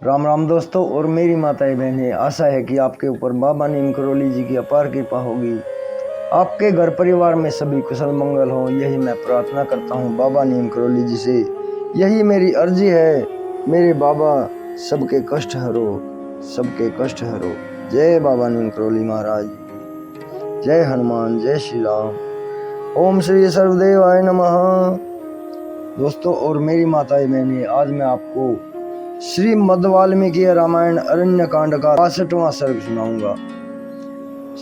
राम राम दोस्तों और मेरी माताएं बहनें, आशा है कि आपके ऊपर बाबा नीम करोली जी की अपार कृपा होगी। आपके घर परिवार में सभी कुशल मंगल हो, यही मैं प्रार्थना करता हूँ बाबा नीम करोली जी से। यही मेरी अर्जी है, मेरे बाबा सबके कष्ट हरो, सबके कष्ट हरो। जय बाबा नीम करोली महाराज की जय। हनुमान जय श्री राम। ओम श्री सर्वदेवाय नमः। दोस्तों और मेरी माताएं बहनें, आज मैं आपको श्री मद् वाल्मीकि रामायण अरण्य कांड का 62वां सर्ग सुनाऊंगा।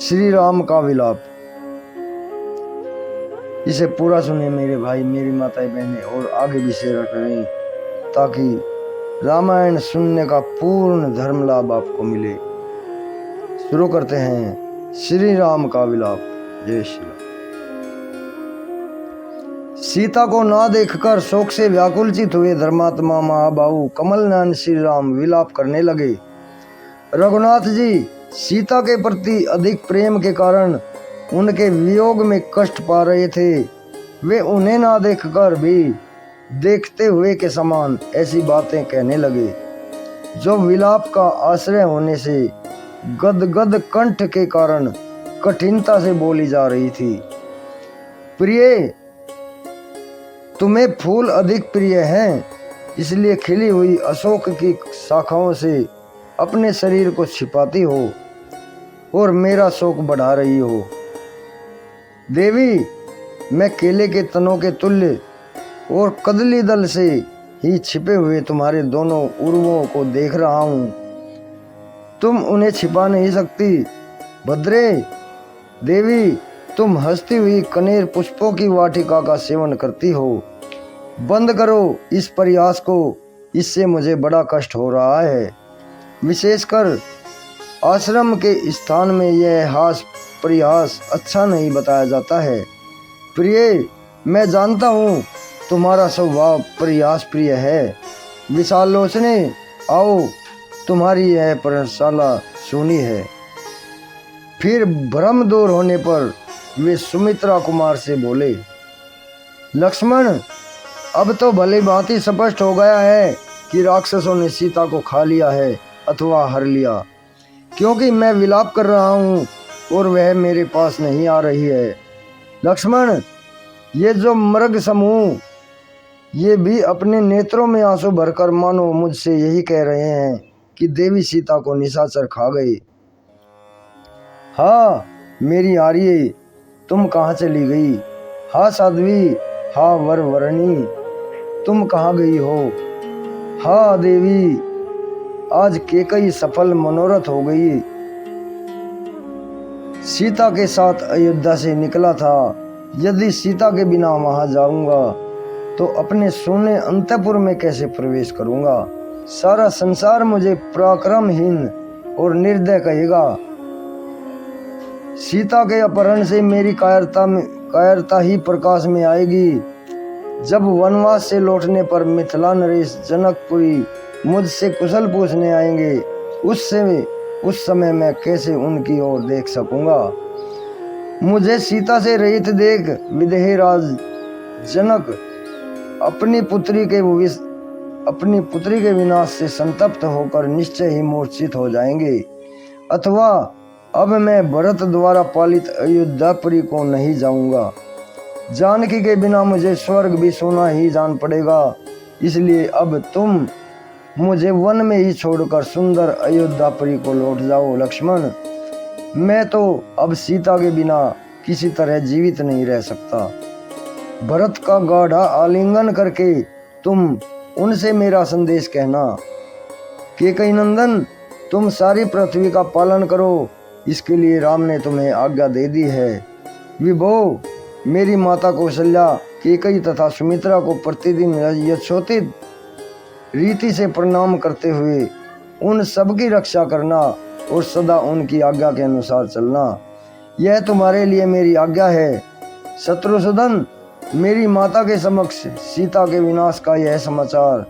श्री राम का विलाप। इसे पूरा सुने मेरे भाई, मेरी माताएं बहनें, और आगे भी शेयर करें ताकि रामायण सुनने का पूर्ण धर्म लाभ आपको मिले। शुरू करते हैं श्री राम का विलाप। जय श्री राम। सीता को ना देखकर शोक से व्याकुलचित हुए धर्मात्मा महाबाहु कमल नयन श्री राम विलाप करने लगे। रघुनाथ जी सीता के प्रति अधिक प्रेम के कारण उनके वियोग में कष्ट पा रहे थे। वे उन्हें ना देखकर भी देखते हुए के समान ऐसी बातें कहने लगे जो विलाप का आश्रय होने से गदगद कंठ के कारण कठिनता से बोली जा रही थी। प्रिय, तुम्हें फूल अधिक प्रिय हैं, इसलिए खिली हुई अशोक की शाखाओं से अपने शरीर को छिपाती हो और मेरा शोक बढ़ा रही हो। देवी, मैं केले के तनों के तुल्य और कदली दल से ही छिपे हुए तुम्हारे दोनों उर्वों को देख रहा हूँ। तुम उन्हें छिपा नहीं सकती। भद्रे देवी, तुम हंसती हुई कनेर पुष्पों की वाटिका का सेवन करती हो। बंद करो इस प्रयास को, इससे मुझे बड़ा कष्ट हो रहा है। विशेषकर आश्रम के स्थान में यह हास प्रयास अच्छा नहीं बताया जाता है। प्रिय, मैं जानता हूँ तुम्हारा स्वभाव प्रयास प्रिय है। विशालोचने, आओ, तुम्हारी यह प्रशाला सुनी है। फिर भ्रम दूर होने पर वे सुमित्रा कुमार से बोले, लक्ष्मण, अब तो भली भांति स्पष्ट हो गया है कि राक्षसों ने सीता को खा लिया है अथवा हर लिया, क्योंकि मैं विलाप कर रहा हूँ और वह मेरे पास नहीं आ रही है। लक्ष्मण, ये जो मृग समूह, ये भी अपने नेत्रों में आंसू भरकर मानो मुझसे यही कह रहे हैं कि देवी सीता को निशाचर खा गई। हाँ मेरी आर्य, तुम कहाँ चली गई? हाँ साध्वी, हाँ वरवरणी, तुम कहाँ गई हो? हाँ देवी, आज केकई सफल मनोरथ हो गई। सीता के साथ अयोध्या से निकला था। यदि सीता के बिना वहां जाऊंगा तो अपने सोने अंतपुर में कैसे प्रवेश करूंगा? सारा संसार मुझे पराक्रमहीन और निर्दय कहेगा। सीता के अपहरण से मेरी कायरता ही प्रकाश में आएगी। जब वनवास से लौटने पर मिथिला नरेश जनकपुरी मुझसे कुशल पूछने आएंगे, उस समय मैं कैसे उनकी ओर देख सकूंगा? मुझे सीता से रहित देख विदेह राज जनक अपनी पुत्री के विनाश से संतप्त होकर निश्चय ही मूर्छित हो जाएंगे। अथवा अब मैं भरत द्वारा पालित अयोध्यापुरी को नहीं जाऊंगा। जानकी के बिना मुझे स्वर्ग भी सोना ही जान पड़ेगा। इसलिए अब तुम मुझे वन में ही छोड़कर सुंदर अयोध्यापुरी को लौट जाओ। लक्ष्मण, मैं तो अब सीता के बिना किसी तरह जीवित नहीं रह सकता। भरत का गाढ़ा आलिंगन करके तुम उनसे मेरा संदेश कहना। केकई नंदन, तुम सारी पृथ्वी का पालन करो, इसके लिए राम ने तुम्हें आज्ञा दे दी है। विभो, मेरी माता कौशल्या, केकई तथा सुमित्रा को प्रतिदिन यथोचित रीति से प्रणाम करते हुए उन सब की रक्षा करना और सदा उनकी आज्ञा के अनुसार चलना, यह तुम्हारे लिए मेरी आज्ञा है। शत्रुसूदन, मेरी माता के समक्ष सीता के विनाश का यह समाचार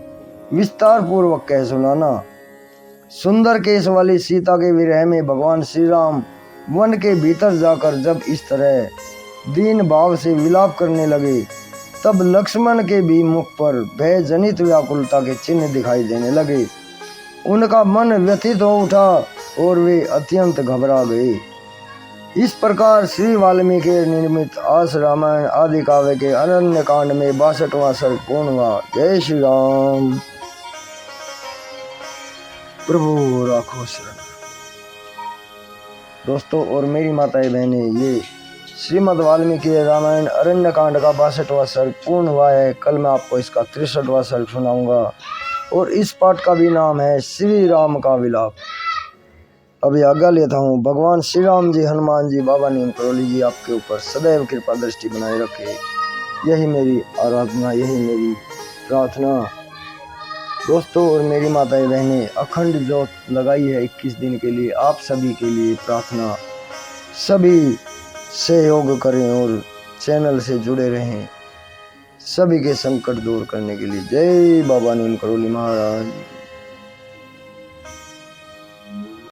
विस्तार पूर्वक कह सुनाना। सुंदर केश वाली सीता के विरह में भगवान श्री राम वन के भीतर जाकर जब इस तरह दीन भाव से विलाप करने लगे, तब लक्ष्मण के भी मुख पर भय जनित व्याकुलता के चिन्ह दिखाई देने लगे। उनका मन व्यथित हो उठा और वे अत्यंत घबरा गए। इस प्रकार श्री वाल्मीकि निर्मित आस रामायण आदि काव्य के अरण्य कांड में 62वां सर्ग पूर्ण हुआ। जय श्री राम। प्रभु राखो शरण। दोस्तों और मेरी माताएं बहनें, ये श्रीमद् वाल्मीकि रामायण अरण्य कांड का 62वां सर्ग पूर्ण हुआ है। कल मैं आपको इसका 63वां सर्ग सुनाऊंगा और इस पाठ का भी नाम है श्री राम का विलाप। अभी आज्ञा लेता हूँ। भगवान श्री राम जी, हनुमान जी, बाबा नीम करोली जी आपके ऊपर सदैव कृपा दृष्टि बनाए रखे, यही मेरी आराधना, यही मेरी प्रार्थना। दोस्तों और मेरी माताएं बहनें, अखंड ज्योत लगाई है 21 दिन के लिए। आप सभी के लिए प्रार्थना, सभी सहयोग करें और चैनल से जुड़े रहें, सभी के संकट दूर करने के लिए। जय बाबा नीम करोली महाराज।